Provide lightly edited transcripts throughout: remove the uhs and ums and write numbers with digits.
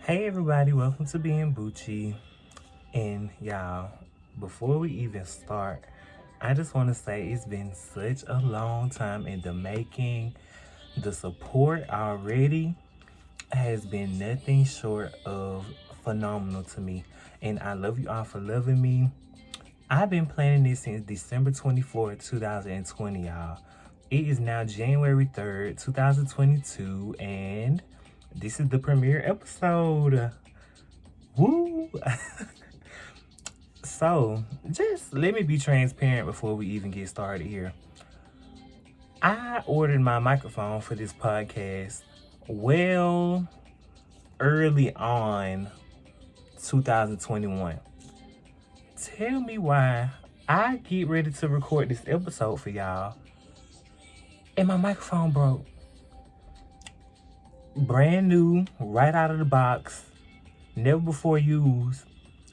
Hey everybody, welcome to Being Bucci. And y'all, before we even start, I just want to say it's been such a long time in the making. The support already has been nothing short of phenomenal to me. And I love you all for loving me. I've been planning this since December 24th, 2020, y'all. It is now January 3rd, 2022, and this is the premiere episode. Woo! So, just let me be transparent before we even get started here. I ordered my microphone for this podcast well early on 2021. Tell me why I get ready to record this episode for y'all and my microphone broke. Brand new, right out of the box, never before used,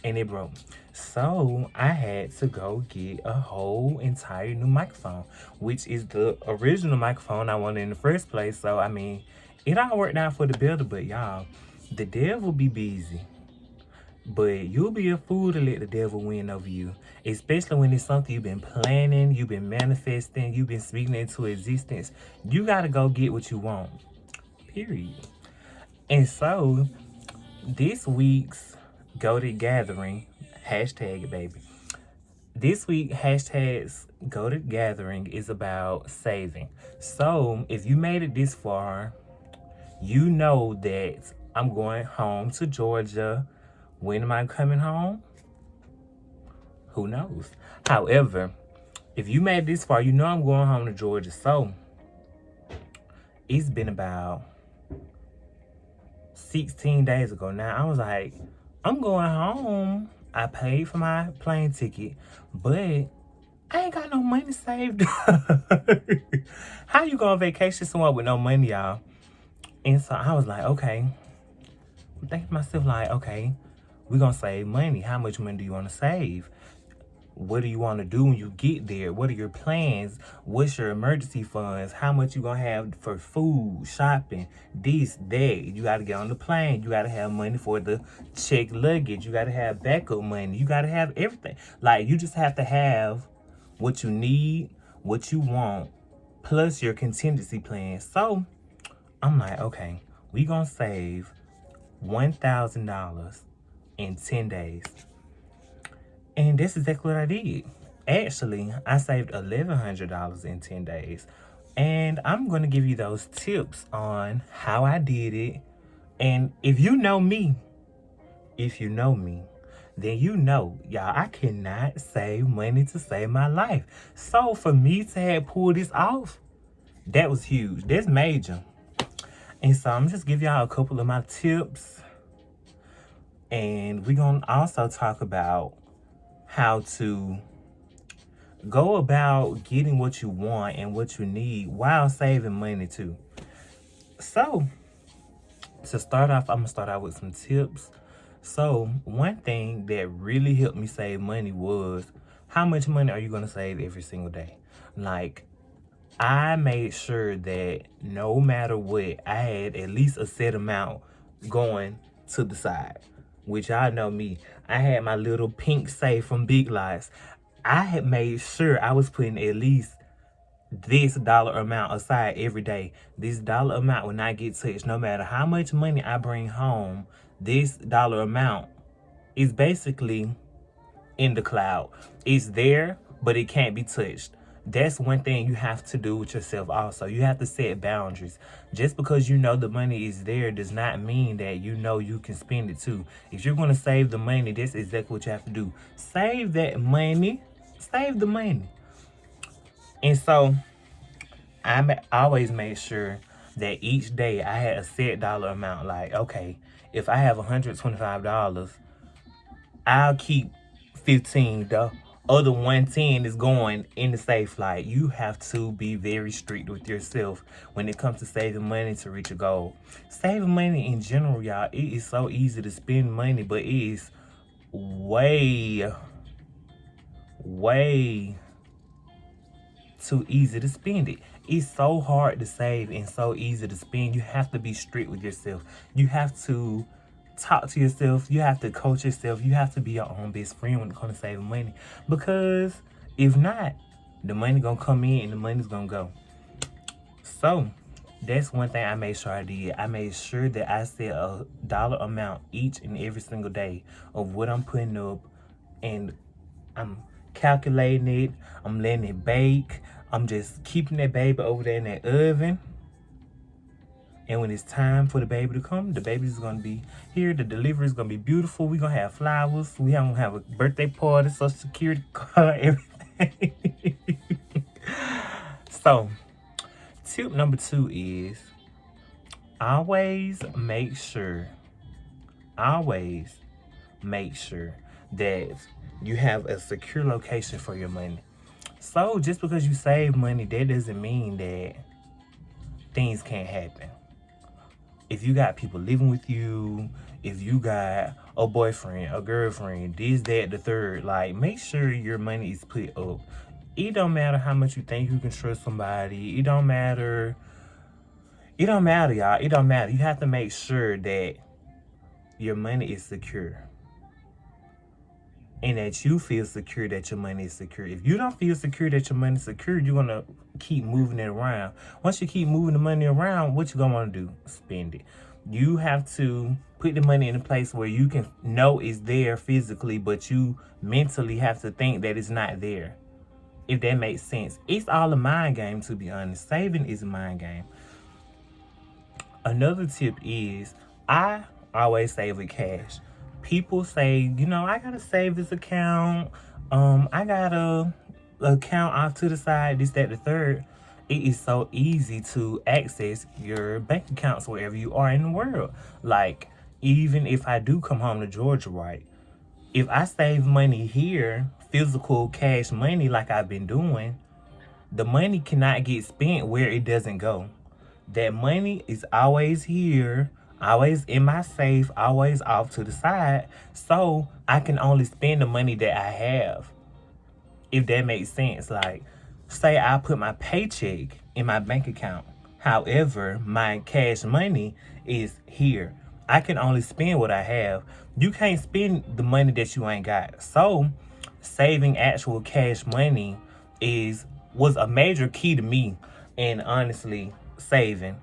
and it broke. So I had to go get a whole entire new microphone, which is the original microphone I wanted in the first place. So I mean, it all worked out for the builder, but y'all, the devil be busy. But you'll be a fool to let the devil win over you, especially when it's something you've been planning, you've been manifesting, you've been speaking into existence. You gotta go get what you want. Period. And so this week's Go to Gathering, hashtag it, baby. This week, hashtags Go to Gathering is about saving. So if you made it this far, you know that I'm going home to Georgia. When am I coming home? Who knows? However, if you made it this far, you know I'm going home to Georgia. So it's been about 16 days ago now. I was like, I'm going home. I paid for my plane ticket, but I ain't got no money saved. How you go on vacation somewhere with no money, y'all? And so I was like, okay. I'm thinking to myself, like, okay, we're gonna save money. How much money do you want to save? What do you want to do when you get there? What are your plans? What's your emergency funds? How much you gonna have for food, shopping, this, that? You gotta get on the plane. You gotta have money for the checked luggage. You gotta have backup money. You gotta have everything. Like, you just have to have what you need, what you want, plus your contingency plan. So I'm like, okay, we gonna save $1,000 in 10 days. And that's exactly what I did. Actually, I saved $1,100 in 10 days. And I'm going to give you those tips on how I did it. And if you know me, then you know, y'all, I cannot save money to save my life. So for me to have pulled this off, that was huge. That's major. And so I'm just give y'all a couple of my tips. And we're going to also talk about how to go about getting what you want and what you need while saving money too. So to start off, I'm gonna start out with some tips. So one thing that really helped me save money was, how much money are you gonna save every single day? Like, I made sure that no matter what, I had at least a set amount going to the side. Which y'all know me. I had my little pink safe from Big Lots. I had made sure I was putting at least this dollar amount aside every day. This dollar amount will not get touched. No matter how much money I bring home, this dollar amount is basically in the cloud. It's there, but it can't be touched. That's one thing you have to do with yourself also. You have to set boundaries. Just because you know the money is there does not mean that you know you can spend it too. If you're going to save the money, that's exactly what you have to do. Save that money. Save the money. And so I always made sure that each day I had a set dollar amount. Like, okay, if I have $125, I'll keep 15. The other 110 is going in the safe. Like, you have to be very strict with yourself when it comes to saving money to reach a goal. Saving money in general, y'all, it is so easy to spend money, but it is way too easy to spend it. It's so hard to save and so easy to spend. You have to be strict with yourself. You have to talk to yourself. You have to coach yourself. You have to be your own best friend when it comes to saving money. Because if not, the money gonna come in and the money's gonna go. So that's one thing I made sure I did. I made sure that I set a dollar amount each and every single day of what I'm putting up, and I'm calculating it. I'm letting it bake. I'm just keeping that baby over there in that oven. And when it's time for the baby to come, the baby's gonna be here. The delivery is gonna be beautiful. We're gonna have flowers. We're gonna have a birthday party, social security card, everything. So, tip number 2 is always make sure that you have a secure location for your money. So, just because you save money, that doesn't mean that things can't happen. If you got people living with you, if you got a boyfriend, a girlfriend, this, that, the third, like, make sure your money is put up. It don't matter how much you think you can trust somebody. It don't matter, y'all. It don't matter. You have to make sure that your money is secure. And that you feel secure that your money is secure. If you don't feel secure that your money is secure, you're going to keep moving it around. Once you keep moving the money around, what you going to want to do? Spend it. You have to put the money in a place where you can know it's there physically, but you mentally have to think that it's not there. If that makes sense. It's all a mind game, to be honest. Saving is a mind game. Another tip is I always save with cash. People say, I gotta save this account. I got a account off to the side, this, that, the third. It is so easy to access your bank accounts wherever you are in the world. Like, even if I do come home to Georgia, right? If I save money here, physical cash money like I've been doing, the money cannot get spent where it doesn't go. That money is always here, always in my safe, always off to the side, so I can only spend the money that I have. If that makes sense. Like, say I put my paycheck in my bank account. However, my cash money is here. I can only spend what I have. You can't spend the money that you ain't got. So, saving actual cash money was a major key to me, and honestly, saving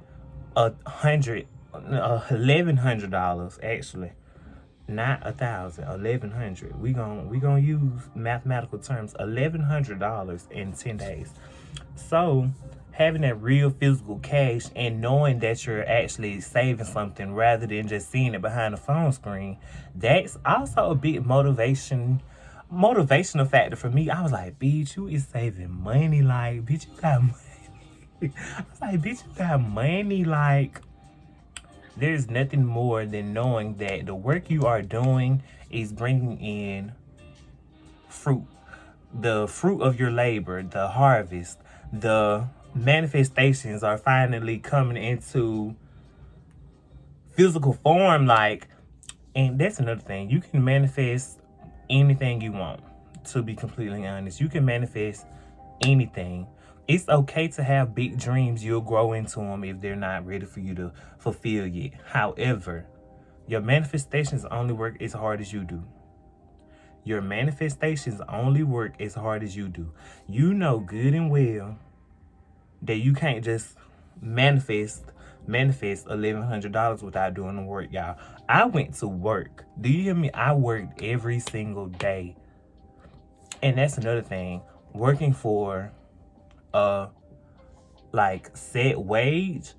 $1,100 actually, not $1,000, $1,100. We gonna use mathematical terms. $1,100 in 10 days. So having that real physical cash and knowing that you're actually saving something rather than just seeing it behind the phone screen, that's also a big motivational factor for me. I was like, bitch, you is saving money. Like, bitch, you got money. I was like, bitch, you got money. Like, there's nothing more than knowing that the work you are doing is bringing in fruit. The fruit of your labor, the harvest, the manifestations are finally coming into physical form. Like, and that's another thing. You can manifest anything you want, to be completely honest. You can manifest anything. It's okay to have big dreams. You'll grow into them if they're not ready for you to fulfill yet. However, your manifestations only work as hard as you do. Your manifestations only work as hard as you do. You know good and well that you can't just manifest $1,100 without doing the work, y'all. I went to work. Do you hear me? I worked every single day. And that's another thing. Working for set wage,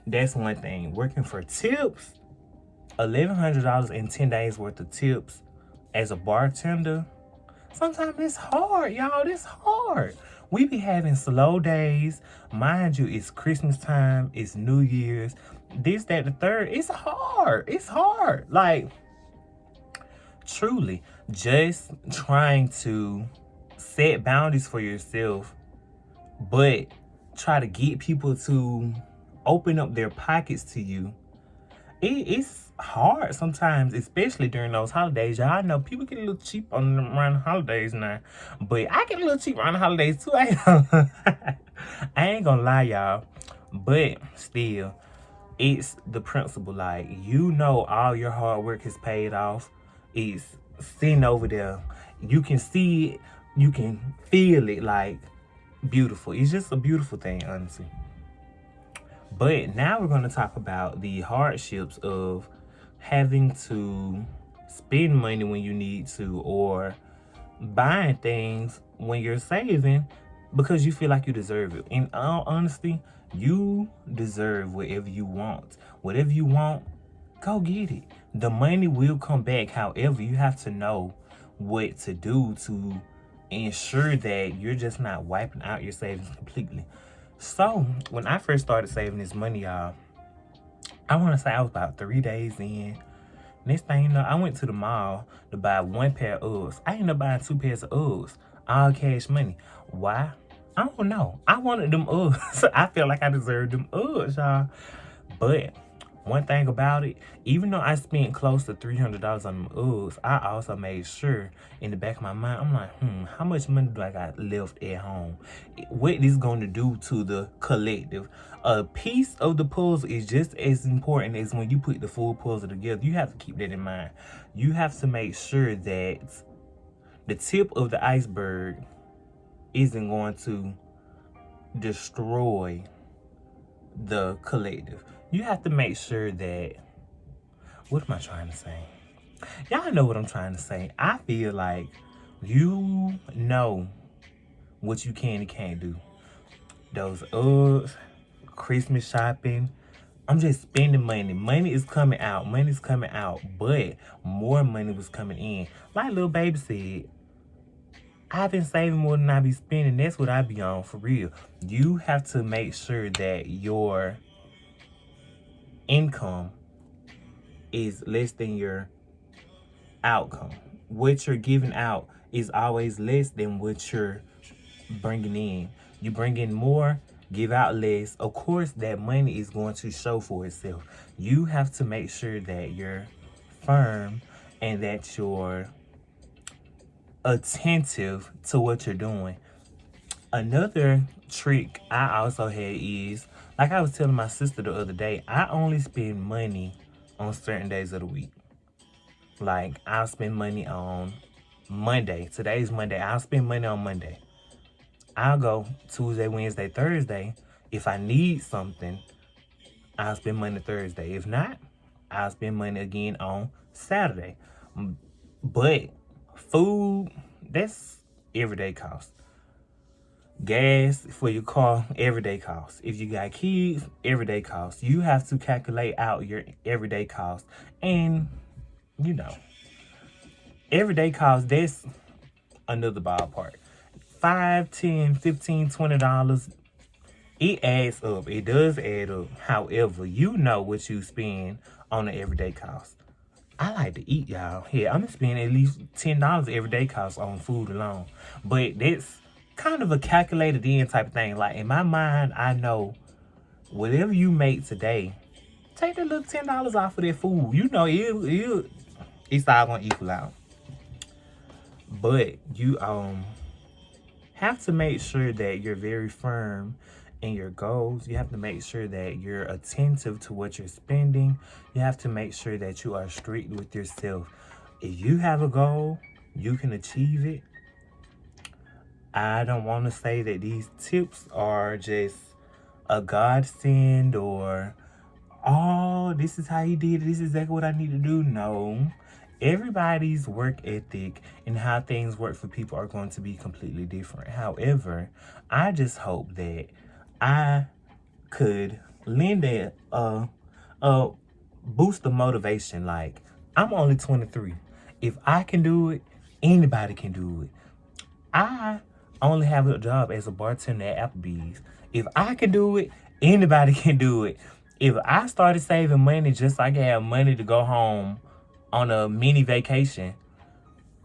that's one thing. Working for tips, $1,100 in 10 days worth of tips as a bartender, sometimes it's hard, y'all. It's hard. We be having slow days. Mind you, it's Christmas time, it's New Year's, this, that, the third. It's hard. It's hard. Like, truly, just trying to set boundaries for yourself, but try to get people to open up their pockets to you. It's hard sometimes, especially during those holidays. Y'all know people get a little cheap around the holidays now, but I get a little cheap around the holidays too. I ain't gonna lie, y'all. But still, It's the principle. Like, you know, all your hard work is paid off. It's sitting over there. You can see it. You can feel it. Like, beautiful. It's just a beautiful thing, honestly. But now we're going to talk about the hardships of having to spend money when you need to, or buying things when you're saving because you feel like you deserve it. In all honesty, you deserve whatever you want. Whatever you want, go get it. The money will come back. However, you have to know what to do to ensure that you're just not wiping out your savings completely. So, when I first started saving this money, y'all, I want to say I was about 3 days in. Next thing you know, I went to the mall to buy one pair of Uggs. I ended up buying 2 pairs of Uggs, all cash money. Why? I don't know. I wanted them Uggs. I felt like I deserved them Uggs, y'all. But one thing about it, even though I spent close to $300 on them Uggs, I also made sure in the back of my mind, I'm like, how much money do I got left at home? What this going to do to the collective? A piece of the puzzle is just as important as when you put the full puzzle together. You have to keep that in mind. You have to make sure that the tip of the iceberg isn't going to destroy the collective. You have to make sure that, what am I trying to say? Y'all know what I'm trying to say. I feel like you know what you can and can't do. Those Uggs, Christmas shopping, I'm just spending money. Money is coming out. Money's coming out. But more money was coming in. Like Lil Baby said, I've been saving more than I be spending. That's what I be on, for real. You have to make sure that your income is less than your outcome. What you're giving out is always less than what you're bringing in. You bring in more, give out less. Of course, that money is going to show for itself. You have to make sure that you're firm and that you're attentive to what you're doing. Another trick I also had is, like I was telling my sister the other day, I only spend money on certain days of the week. Like, I'll spend money on Monday. Today's Monday. I'll spend money on Monday. I'll go Tuesday, Wednesday, Thursday. If I need something, I'll spend money Thursday. If not, I'll spend money again on Saturday. But food, that's everyday cost. Gas for your car, everyday cost. If you got kids, everyday cost. You have to calculate out your everyday cost. And, you know, everyday cost, that's another ballpark. $5, $10, $15, $20. It adds up. It does add up. However, you know what you spend on the everyday cost. I like to eat, y'all. Yeah, I'm gonna spend at least $10 everyday cost on food alone. But that's kind of a calculated in type of thing. Like, in my mind, I know whatever you make today, take that little $10 off of that food. You know, it's all gonna equal out. But you have to make sure that you're very firm in your goals. You have to make sure that you're attentive to what you're spending. You have to make sure that you are strict with yourself. If you have a goal, you can achieve it. I don't want to say that these tips are just a godsend or, oh, this is how he did it, this is exactly what I need to do. No. Everybody's work ethic and how things work for people are going to be completely different. However, I just hope that I could lend a boost of motivation. Like, I'm only 23. If I can do it, anybody can do it. I only have a job as a bartender at Applebee's. If I can do it, anybody can do it. If I started saving money just like I have money to go home on a mini vacation,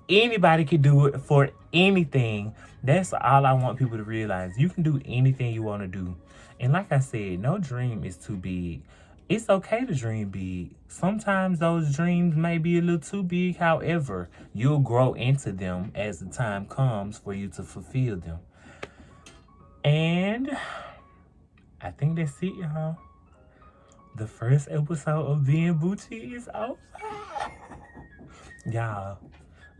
anybody can do it for anything. That's all I want people to realize. You can do anything you want to do. And like I said, no dream is too big. It's okay to dream big. Sometimes those dreams may be a little too big. However, you'll grow into them as the time comes for you to fulfill them. And I think that's it, y'all. The first episode of Being Bougie is over. Y'all,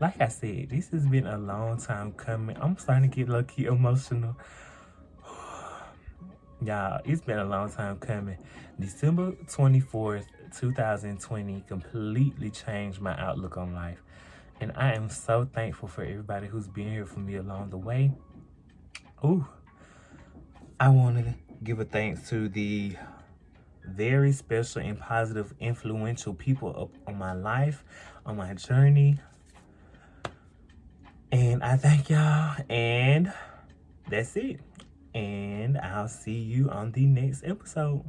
like I said, this has been a long time coming. I'm starting to get low-key emotional. Y'all, it's been a long time coming. December 24th, 2020 completely changed my outlook on life. And I am so thankful for everybody who's been here for me along the way. Ooh, I want to give a thanks to the very special and positive, influential people on my life, on my journey. And I thank y'all. And that's it. And I'll see you on the next episode.